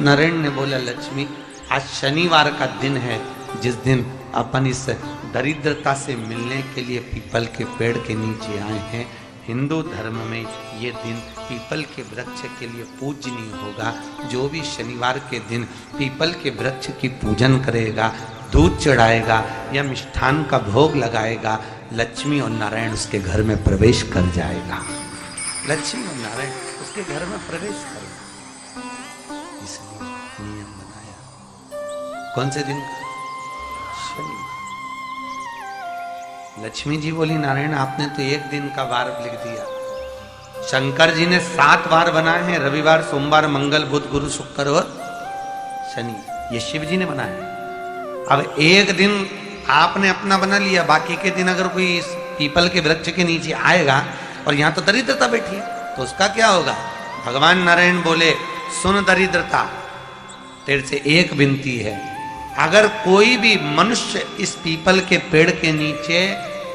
नरेन ने बोला, लक्ष्मी आज शनिवार का दिन है, जिस दिन अपन इस दरिद्रता से मिलने के लिए पीपल के पेड़ के नीचे आए हैं। हिंदू धर्म में ये दिन पीपल के वृक्ष के लिए पूजनीय होगा। जो भी शनिवार के दिन पीपल के वृक्ष की पूजन करेगा, दूध चढ़ाएगा या मिष्ठान का भोग लगाएगा, लक्ष्मी और नारायण उसके घर में प्रवेश कर जाएगा। लक्ष्मी और नारायण उसके घर में प्रवेश करेगा। इसलिए नियम बनाया। कौन से दिन? शनिवार। लक्ष्मी जी बोली, नारायण आपने तो एक दिन का वार लिख दिया। शंकर जी ने 7 वार बनाए हैं, रविवार, सोमवार, मंगल, बुध, गुरु, शुक्र और शनि। ये शिव जी ने बनाया। अब एक दिन आपने अपना बना लिया, बाकी के दिन अगर कोई इस पीपल के वृक्ष के नीचे आएगा और यहाँ तो दरिद्रता बैठी है, तो उसका क्या होगा? भगवान नारायण बोले, सुन दरिद्रता, तेरे से एक विनती है, अगर कोई भी मनुष्य इस पीपल के पेड़ के नीचे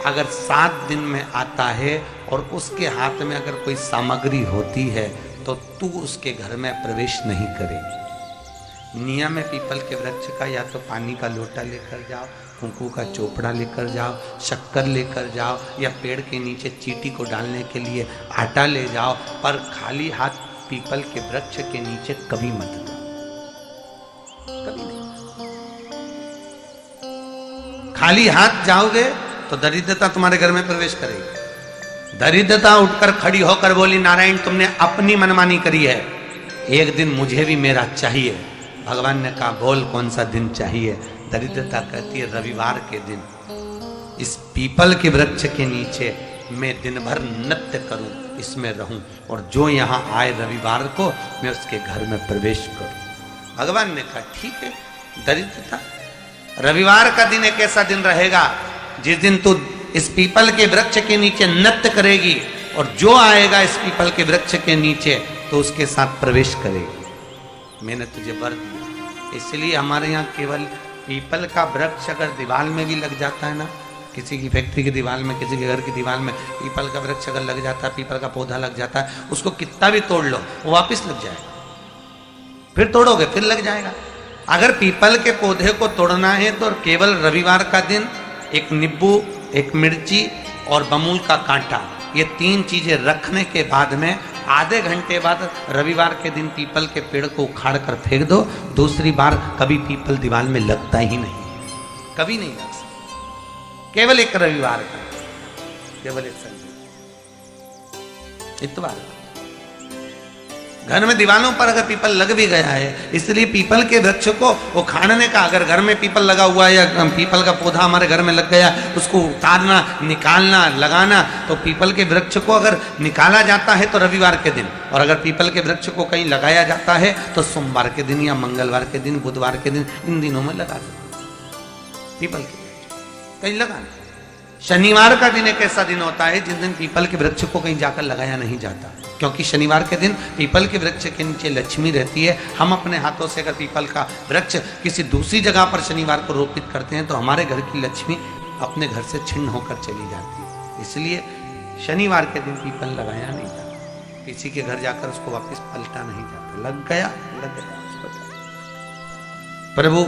अगर 7 दिन में आता है और उसके हाथ में अगर कोई सामग्री होती है तो तू उसके घर में प्रवेश नहीं करेगी। नियम है पीपल के वृक्ष का, या तो पानी का लोटा लेकर जाओ, कुंकू का चोपड़ा लेकर जाओ, शक्कर लेकर जाओ, या पेड़ के नीचे चींटी को डालने के लिए आटा ले जाओ, पर खाली हाथ पीपल के वृक्ष के नीचे कभी मत दो, कभी नहीं। खाली हाथ जाओगे तो दरिद्रता तुम्हारे घर में प्रवेश करेगी। दरिद्रता उठकर खड़ी होकर बोली, नारायण तुमने अपनी मनमानी करी है, एक दिन मुझे भी मेरा चाहिए। भगवान ने कहा, बोल कौन सा दिन चाहिए? दरिद्रता कहती है, रविवार के दिन इस पीपल के वृक्ष के नीचे मैं दिन भर नृत्य करूं, इसमें रहूं, और जो यहाँ आए रविवार को मैं उसके घर में प्रवेश करूं। भगवान ने कहा, ठीक है। दरिद्रता, रविवार का दिन एक ऐसा दिन रहेगा जिस दिन तू इस पीपल के वृक्ष के नीचे नृत्य करेगी, और जो आएगा इस पीपल के वृक्ष के नीचे तो उसके साथ प्रवेश करेगी। मैंने तुझे वर दिया। इसलिए हमारे यहाँ केवल पीपल का वृक्ष अगर दीवार में भी लग जाता है ना, किसी की फैक्ट्री की दीवार में, किसी के घर की दीवार में पीपल का वृक्ष अगर लग जाता है, पीपल का पौधा लग जाता है, उसको कितना भी तोड़ लो वो वापस लग जाएगा। फिर तोड़ोगे फिर लग जाएगा। अगर पीपल के पौधे को तोड़ना है तो केवल रविवार का दिन एक नींबू, एक मिर्ची और बमूल का कांटा, ये 3 चीजें रखने के बाद में आधे घंटे बाद रविवार के दिन पीपल के पेड़ को उखाड़ कर फेंक दो। दूसरी बार कभी पीपल दीवार में लगता ही नहीं, कभी नहीं लग सकता। केवल एक रविवार का, केवल एक संडे, इतवार। घर में दीवारों पर अगर पीपल लग भी गया है, इसलिए पीपल के वृक्ष को उखाड़ने का, अगर घर में पीपल लगा हुआ है या पीपल का पौधा हमारे घर में लग गया, उसको उतारना, निकालना, लगाना, तो पीपल के वृक्ष को अगर निकाला जाता है तो रविवार के दिन, और अगर पीपल के वृक्ष को कहीं लगाया जाता है तो सोमवार के दिन या मंगलवार के दिन, बुधवार के दिन, इन दिनों में लगा सकते। पीपल के वृक्ष कहीं लगाना। शनिवार का दिन एक ऐसा दिन होता है जिस दिन पीपल के वृक्ष को कहीं जाकर लगाया नहीं जाता, क्योंकि शनिवार के दिन पीपल के वृक्ष के नीचे लक्ष्मी रहती है। हम अपने हाथों से अगर पीपल का वृक्ष किसी दूसरी जगह पर शनिवार को रोपित करते हैं तो हमारे घर की लक्ष्मी अपने घर से छिन्न होकर चली जाती है। इसलिए शनिवार के दिन पीपल लगाया नहीं जाता, किसी के घर जाकर उसको वापस पलटा नहीं जाता। लग गया, लग गया। प्रभु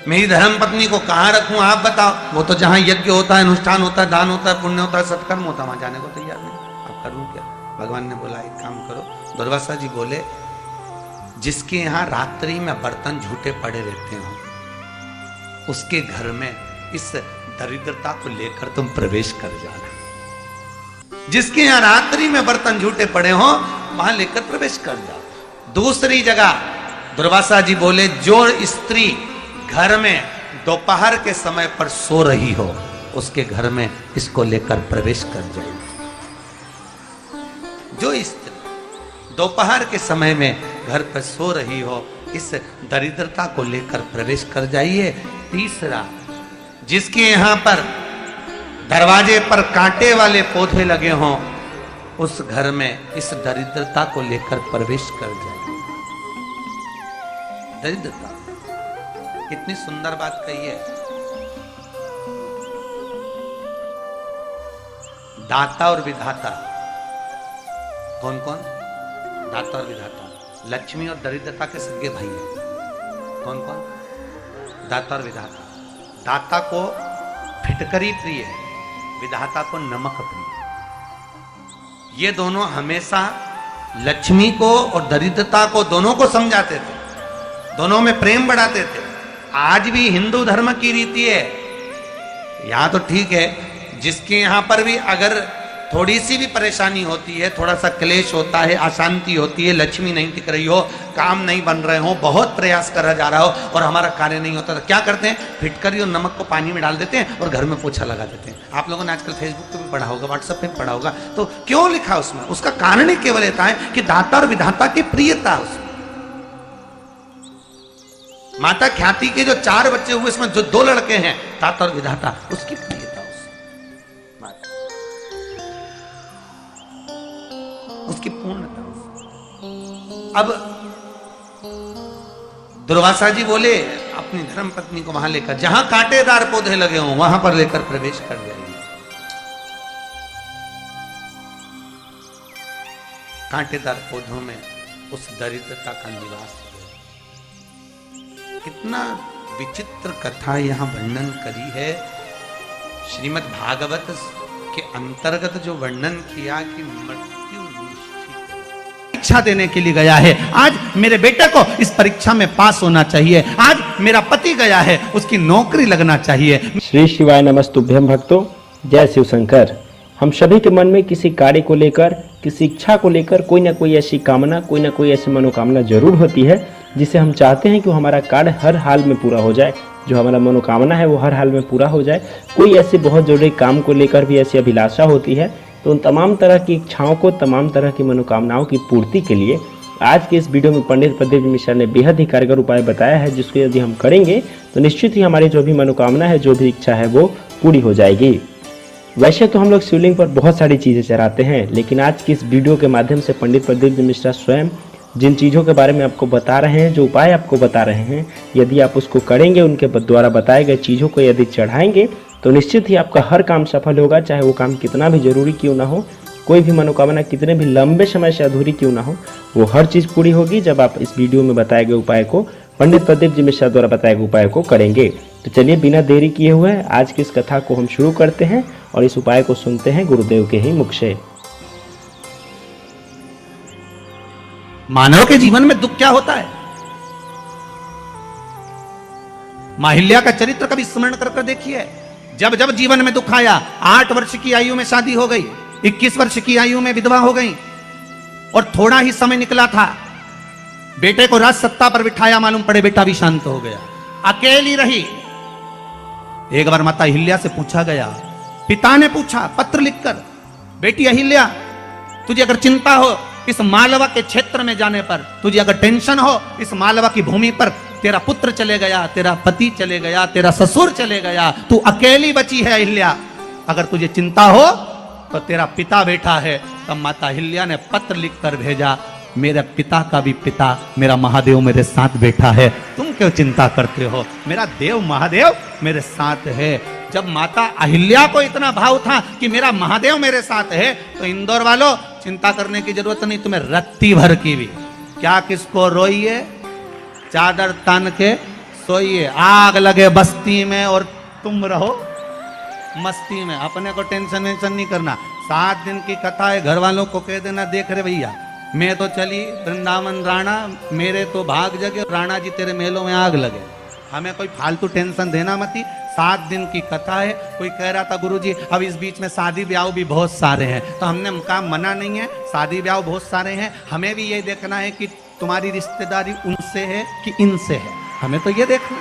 मेरी धर्म पत्नी को कहाँ रखूं आप बताओ? वो तो जहां यज्ञ होता है, अनुष्ठान होता है, दान होता है, पुण्य होता है, सत्कर्म होता है, वहां जाने को तैयार नहीं। अब करूं क्या? भगवान ने बोला, एक काम करो। दुर्वासा जी बोले, जिसके यहाँ रात्रि में बर्तन झूठे पड़े रहते हो उसके घर में इस दरिद्रता को लेकर तुम प्रवेश कर जाना। जिसके यहाँ रात्रि में बर्तन झूठे पड़े हो वहां लेकर प्रवेश कर जाओ। दूसरी जगह दुर्वासा जी बोले, जो स्त्री घर में दोपहर के समय पर सो रही हो उसके घर में इसको लेकर प्रवेश कर जाए। जो स्त्री दोपहर के समय में घर पर सो रही हो, इस दरिद्रता को लेकर प्रवेश कर जाइए। तीसरा, जिसके यहां पर दरवाजे पर कांटे वाले पौधे लगे हों उस घर में इस दरिद्रता को लेकर प्रवेश कर जाइए। दरिद्रता, कितनी सुंदर बात कही है। दाता और विधाता, कौन कौन? दाता और विधाता। लक्ष्मी और दरिद्रता के सगे भाई हैं। कौन कौन? दाता और विधाता। दाता को फिटकरी प्रिय है, विधाता को नमक प्रिय। ये दोनों हमेशा लक्ष्मी को और दरिद्रता को दोनों को समझाते थे, दोनों में प्रेम बढ़ाते थे। आज भी हिंदू धर्म की रीति है, यहां तो ठीक है, जिसके यहां पर भी अगर थोड़ी सी भी परेशानी होती है, थोड़ा सा क्लेश होता है, अशांति होती है, लक्ष्मी नहीं टिक रही हो, काम नहीं बन रहे हो, बहुत प्रयास करा जा रहा हो और हमारा कार्य नहीं होता, तो क्या करते हैं? फिटकरी और नमक को पानी में डाल देते हैं और घर में पोछा लगा देते हैं। आप लोगों ने आजकल फेसबुक पे भी पढ़ा होगा, व्हाट्सएप पे भी पढ़ा होगा। तो क्यों लिखा उसमें? उसका कारण ही केवल ये है कि दाता और विधाता की प्रियता उसमें। माता ख्याति के जो 4 बच्चे हुए, इसमें जो 2 लड़के हैं, दाता और विधाता, उसकी प्रियता उसकी पूर्णता। अब दुर्वासा जी बोले अपनी धर्म पत्नी को वहां लेकर, जहां कांटेदार पौधे लगे हों वहां पर लेकर प्रवेश कर जाएंगे। कांटेदार पौधों में उस दरिद्रता का निवास है। कितना विचित्र कथा यहां वर्णन करी है। श्रीमद् भागवत के अंतर्गत जो वर्णन किया कि मृत्यु परीक्षा देने के लिए गया है, आज मेरे बेटे को इस परीक्षा में पास होना चाहिए, आज मेरा पति गया है, उसकी नौकरी लगना चाहिए। श्री शिवाय नमस्तुभ्यं भक्तों, जय शिव शंकर। हम सभी के मन में किसी कार्य को लेकर, किसी इच्छा को लेकर कोई ना कोई ऐसी कामना, कोई ना कोई ऐसी मनोकामना जरूर होती है जिसे हम चाहते हैं कि हमारा कार्य हर हाल में पूरा हो जाए, जो हमारा मनोकामना है वो हर हाल में पूरा हो जाए। कोई ऐसे बहुत जरूरी काम को लेकर भी ऐसी अभिलाषा होती है, तो उन तमाम तरह की इच्छाओं को, तमाम तरह की मनोकामनाओं की पूर्ति के लिए आज के इस वीडियो में पंडित प्रदीप मिश्रा ने बेहद ही कारगर उपाय बताया है, जिसको यदि हम करेंगे तो निश्चित ही हमारी जो भी मनोकामना है, जो भी इच्छा है वो पूरी हो जाएगी। वैसे तो हम लोग शिवलिंग पर बहुत सारी चीज़ें चढ़ाते हैं, लेकिन आज की इस वीडियो के माध्यम से पंडित प्रदीप मिश्रा स्वयं जिन चीज़ों के बारे में आपको बता रहे हैं, जो उपाय आपको बता रहे हैं, यदि आप उसको करेंगे, उनके द्वारा बताए गए चीज़ों को यदि चढ़ाएंगे तो निश्चित ही आपका हर काम सफल होगा, चाहे वो काम कितना भी जरूरी क्यों ना हो, कोई भी मनोकामना कितने भी लंबे समय से अधूरी क्यों ना हो, वो हर चीज़ पूरी होगी जब आप इस वीडियो में बताए गए उपाय को, पंडित प्रदीप जी मिश्रा द्वारा बताए गए उपाय को करेंगे। तो चलिए बिना देरी किए हुए आज की इस कथा को हम शुरू करते हैं और इस उपाय को सुनते हैं गुरुदेव के ही मुख से। मानव के जीवन में दुख क्या होता है? माहिल्या का चरित्र कभी स्मरण कर देखिए। जब जब जीवन में दुख आया, 8 वर्ष की आयु में शादी हो गई, 21 वर्ष की आयु में विधवा हो गई और थोड़ा ही समय निकला था, बेटे को राज सत्ता पर बिठाया, मालूम पड़े बेटा भी शांत हो गया, अकेली रही। एक बार माता अहिल्या से पूछा गया, पिता ने पूछा पत्र लिखकर, बेटी अहिल्या तुझे अगर चिंता हो इस मालवा के क्षेत्र में जाने पर, तुझे अगर टेंशन हो इस मालवा की भूमि पर, तेरा पुत्र चले गया, तेरा पति चले गया, तेरा ससुर चले गया, तू अकेली बची है अहिल्या, अगर तुझे चिंता हो तो तेरा पिता बैठा है। तब माता अहिल्या ने पत्र लिखकर भेजा, मेरे पिता का भी पिता मेरा महादेव मेरे साथ बैठा है, तुम क्यों चिंता करते हो, मेरा देव महादेव मेरे साथ है। जब माता अहिल्या को इतना भाव था कि मेरा महादेव मेरे साथ है, तो इंदौर वालों चिंता करने की जरूरत नहीं, तुम्हें रत्ती भर की भी क्या, किसको रोइए, चादर तान के सोइए, आग लगे बस्ती में और तुम रहो मस्ती में, अपने को टेंशन वेंशन नहीं करना। 7 दिन की कथा है, घर वालों को कह देना, देख रहे भैया मैं तो चली वृंदावन राणा, मेरे तो भाग जगे, राणा जी तेरे मेलों में आग लगे, हमें कोई फालतू टेंशन देना मती। 7 दिन की कथा है। कोई कह रहा था गुरुजी अब इस बीच में शादी ब्याह भी बहुत सारे हैं, तो हमने कहा मना नहीं है, शादी ब्याह बहुत सारे हैं, हमें भी ये देखना है कि तुम्हारी रिश्तेदारी उनसे है कि इनसे है, हमें तो ये देखना।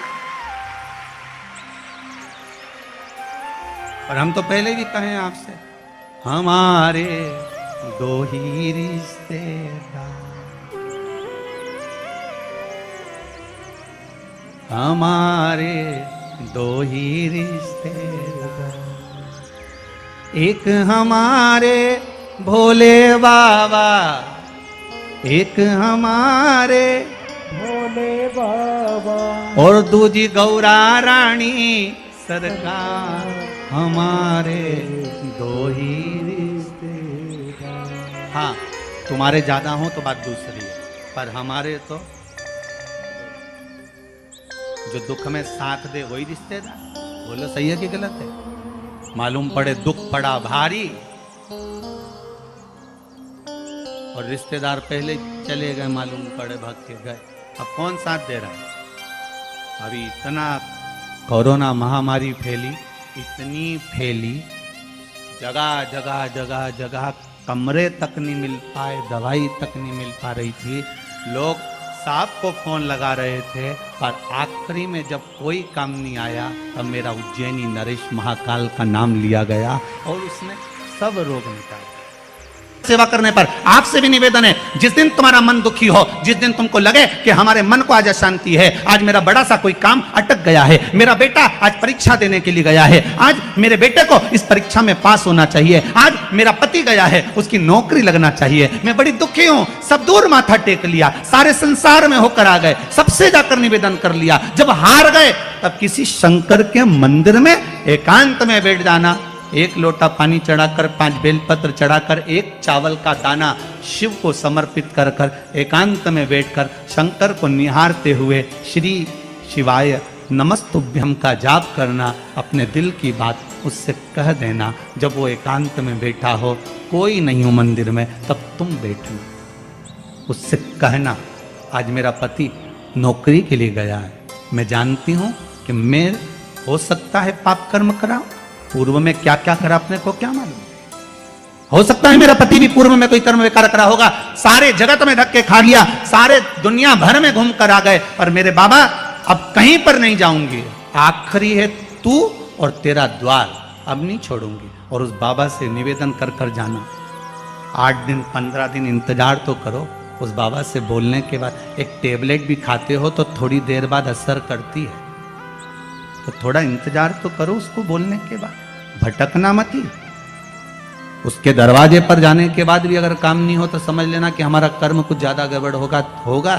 और हम तो पहले भी कहे आपसे, हमारे 2 ही रिश्तेदार, हमारे 2 ही रिश्तेदार, एक हमारे भोले बाबा, एक हमारे भोले बाबा, और दूजी गौरा रानी सरकार, हमारे 2 ही रिश्तेदार। हाँ तुम्हारे ज्यादा हो तो बात दूसरी है, पर हमारे तो जो दुख में साथ दे वही रिश्तेदार। बोलो सही है कि गलत है? मालूम पड़े दुख पड़ा भारी और रिश्तेदार पहले चले गए, मालूम पड़े भाग के गए। अब कौन साथ दे रहा है? अभी इतना कोरोना महामारी फैली, इतनी फैली, जगह जगह जगह जगह कमरे तक नहीं मिल पाए, दवाई तक नहीं मिल पा रही थी। लोग साहब को फोन लगा रहे थे, पर आखिरी में जब कोई काम नहीं आया तब मेरा उज्जैनी नरेश महाकाल का नाम लिया गया और उसने सब रोग मिटाया। सेवा करने पर आपसे भी निवेदन है, जिस दिन तुम्हारा मन दुखी हो, जिस दिन तुमको लगे कि हमारे मन को आज अशांति है, आज मेरा बड़ा सा कोई काम अटक गया है, मेरा बेटा आज परीक्षा देने के लिए गया है, आज मेरे बेटे को इस परीक्षा में पास होना चाहिए, आज मेरा पति गया है, उसकी नौकरी लगना चाहिए, मैं बड़ी दुखी हूं, सब दूर माथा टेक लिया, सारे संसार में होकर आ गए, सबसे जाकर निवेदन कर लिया, जब हार गए तब किसी शंकर के मंदिर में एकांत में बैठ जाना, एक लोटा पानी चढ़ाकर, 5 बेलपत्र चढ़ाकर, एक चावल का दाना शिव को समर्पित कर कर एकांत में बैठकर शंकर को निहारते हुए श्री शिवाय नमस्तुभ्यम का जाप करना, अपने दिल की बात उससे कह देना। जब वो एकांत में बैठा हो, कोई नहीं हो मंदिर में, तब तुम बैठना, उससे कहना आज मेरा पति नौकरी के लिए गया है, मैं जानती हूं कि मैं हो सकता है पाप कर्म कराऊं, पूर्व में क्या क्या करा अपने को क्या मालूम, हो सकता है मेरा पति भी पूर्व में कोई कर्म विकार करा होगा, सारे जगत में धक्के खा लिया, सारे दुनिया भर में घूम कर आ गए, पर मेरे बाबा अब कहीं पर नहीं जाऊंगी, आखिरी है तू और तेरा द्वार, अब नहीं छोड़ूंगी। और उस बाबा से निवेदन कर कर जाना, 8 दिन 15 दिन इंतजार तो करो, उस बाबा से बोलने के बाद एक टेबलेट भी खाते हो तो थोड़ी देर बाद असर करती है, तो थोड़ा इंतजार तो करो उसको बोलने के बाद, भटकना मत ही। उसके दरवाजे पर जाने के बाद भी अगर काम नहीं हो तो समझ लेना कि हमारा कर्म कुछ ज्यादा गड़बड़ होगा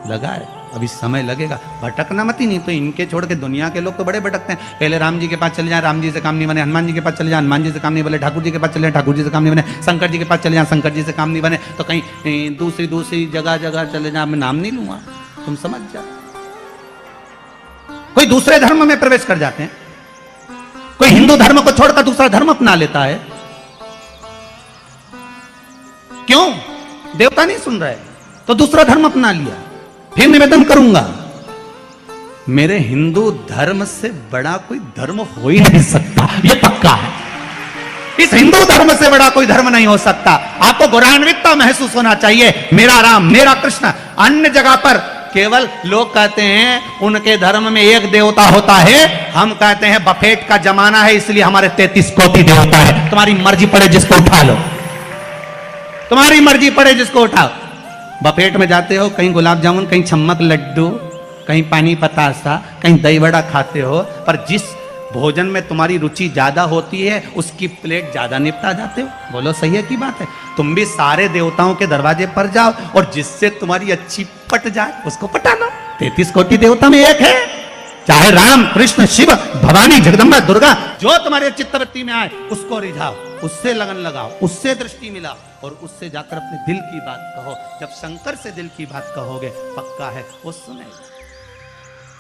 लगा है, अभी समय लगेगा, भटकना मत ही। नहीं तो इनके छोड़ के दुनिया के लोग तो बड़े भटकते हैं, पहले राम जी के पास चले जाए, राम जी से काम नहीं बने, हनुमान जी के पास चले जाए, हनुमान जी से काम नहीं बने, ठाकुर जी के पास चले जाए, ठाकुर जी से काम नहीं बने, शंकर जी के पास चले जाए, शंकर जी से काम नहीं बने, तो कहीं दूसरी जगह चले जाए, मैं नाम नहीं लूंगा, तुम समझ जाओ। कोई दूसरे धर्म में प्रवेश कर जाते हैं, कोई हिंदू धर्म को छोड़कर दूसरा धर्म अपना लेता है, क्यों? देवता नहीं सुन रहे तो दूसरा धर्म अपना लिया। फिर निवेदन करूंगा, मेरे हिंदू धर्म से बड़ा कोई धर्म हो ही नहीं सकता, ये पक्का है, इस हिंदू धर्म से बड़ा कोई धर्म नहीं हो सकता। आपको गौरवान्वितता महसूस होना चाहिए, मेरा राम मेरा कृष्ण। अन्य जगह पर केवल लोग कहते हैं उनके धर्म में एक देवता होता है, हम कहते हैं बफेट का जमाना है इसलिए हमारे 33 कोटि देवता है। तुम्हारी मर्जी पड़े जिसको उठा लो, तुम्हारी मर्जी पड़े जिसको उठाओ। बफेट में जाते हो, कहीं गुलाब जामुन, कहीं छम्मक लड्डू, कहीं पानी पतासा, कहीं दही बड़ा खाते हो, पर जिस भोजन में तुम्हारी रुचि ज्यादा होती है उसकी प्लेट ज्यादा निपटा जाते हो। बोलो सही है की बात है? तुम भी सारे देवताओं के दरवाजे पर जाओ और जिससे तुम्हारी अच्छी पट जाए उसको पटाना। 33 कोटि देवता में एक है, चाहे राम कृष्ण शिव भवानी जगदम्बा दुर्गा, जो तुम्हारे चित्तवृत्ति में आए उसको रिझाओ, उससे लगन लगाओ, उससे दृष्टि मिलाओ और उससे जाकर अपने दिल की बात कहो। जब शंकर से दिल की बात कहोगे, पक्का है वो सुनेगा।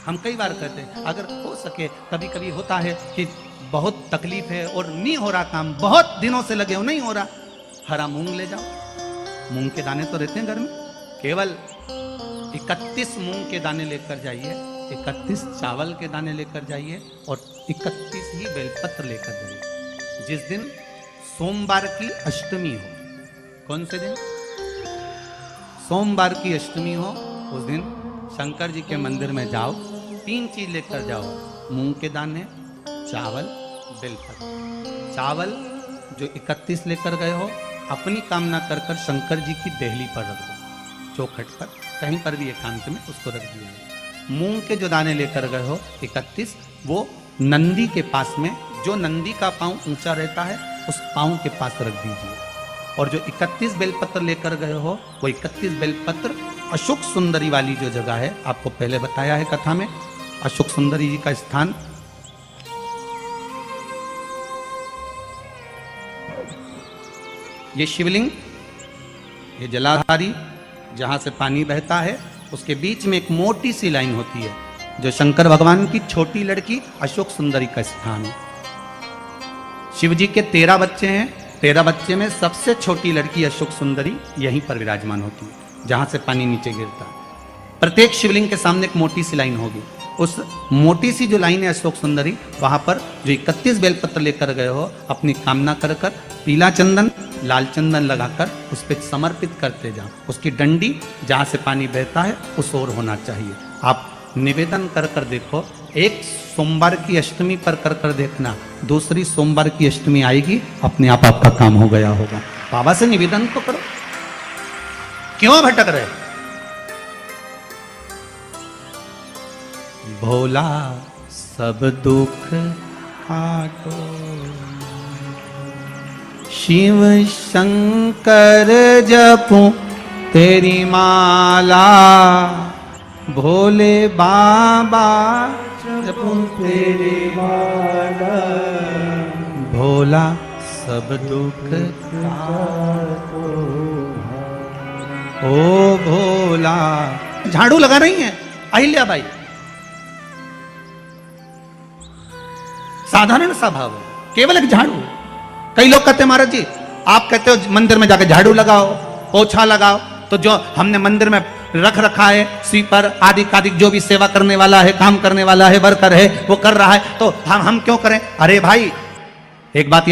हम कई बार कहते हैं, अगर हो सके, कभी कभी होता है कि बहुत तकलीफ है और नहीं हो रहा काम, बहुत दिनों से लगे हो नहीं हो रहा, हरा मूंग ले जाओ, मूंग के दाने तो रहते हैं घर में, केवल 31 मूंग के दाने लेकर जाइए, 31 चावल के दाने लेकर जाइए और 31 ही बेलपत्र लेकर जाइए। जिस दिन सोमवार की अष्टमी हो, कौन से दिन? सोमवार की अष्टमी हो, उस दिन शंकर जी के मंदिर में जाओ, 3 चीज लेकर जाओ, मूंग के दाने, चावल, बेलपत्र। चावल जो 31 लेकर गए हो, अपनी कामना कर कर शंकर जी की देहली पर रख दो, चौखट पर, कहीं पर भी एकांत में उसको रख दिया। मूंग के जो दाने लेकर गए हो 31, वो नंदी के पास में, जो नंदी का पांव ऊंचा रहता है उस पांव के पास रख दीजिए। और जो 31 बेलपत्र लेकर गए हो, वो 31 बेलपत्र अशोक सुंदरी वाली जो जगह है, आपको पहले बताया है कथा में, अशोक सुंदरी जी का स्थान, ये शिवलिंग, ये जलाधारी जहां से पानी बहता है उसके बीच में एक मोटी सी लाइन होती है, जो शंकर भगवान की छोटी लड़की अशोक सुंदरी का स्थान है। शिव जी के 13 बच्चे हैं, 13 बच्चे में सबसे छोटी लड़की अशोक सुंदरी यहीं पर विराजमान होती है, जहां से पानी नीचे गिरता है। प्रत्येक शिवलिंग के सामने एक मोटी सी लाइन होगी, उस मोटी सी जो लाइन है अशोक सुंदरी, वहां पर जो 31 बेलपत्र लेकर गए हो, अपनी कामना कर कर पीला चंदन लाल चंदन लगाकर उस पर समर्पित करते जाओ। उसकी डंडी जहां से पानी बहता है उस ओर होना चाहिए। आप निवेदन कर कर देखो, एक सोमवार की अष्टमी पर कर कर देखना, दूसरी सोमवार की अष्टमी आएगी, अपने आप आपका काम हो गया होगा। बाबा से निवेदन तो करो, क्यों भटक रहे? भोला सब दुख काटो, शिव शंकर जपू तेरी माला, भोले बाबा जपू तेरी माला, भोला सब दुख काटो, ओ भोला। झाड़ू लगा रही हैं अहिल्या बाई, साधारण सा भाव है, केवल एक झाड़ू। कई लोग कहते हैं महाराज जी आप कहते हो मंदिर में जाकर झाड़ू लगाओ पोछा लगाओ, तो जो हमने मंदिर में रख रखा है स्वीपर आदि आदि जो भी सेवा करने वाला है, काम करने वाला है, वर्कर है, वो कर रहा है, तो हम क्यों करें? अरे भाई एक बात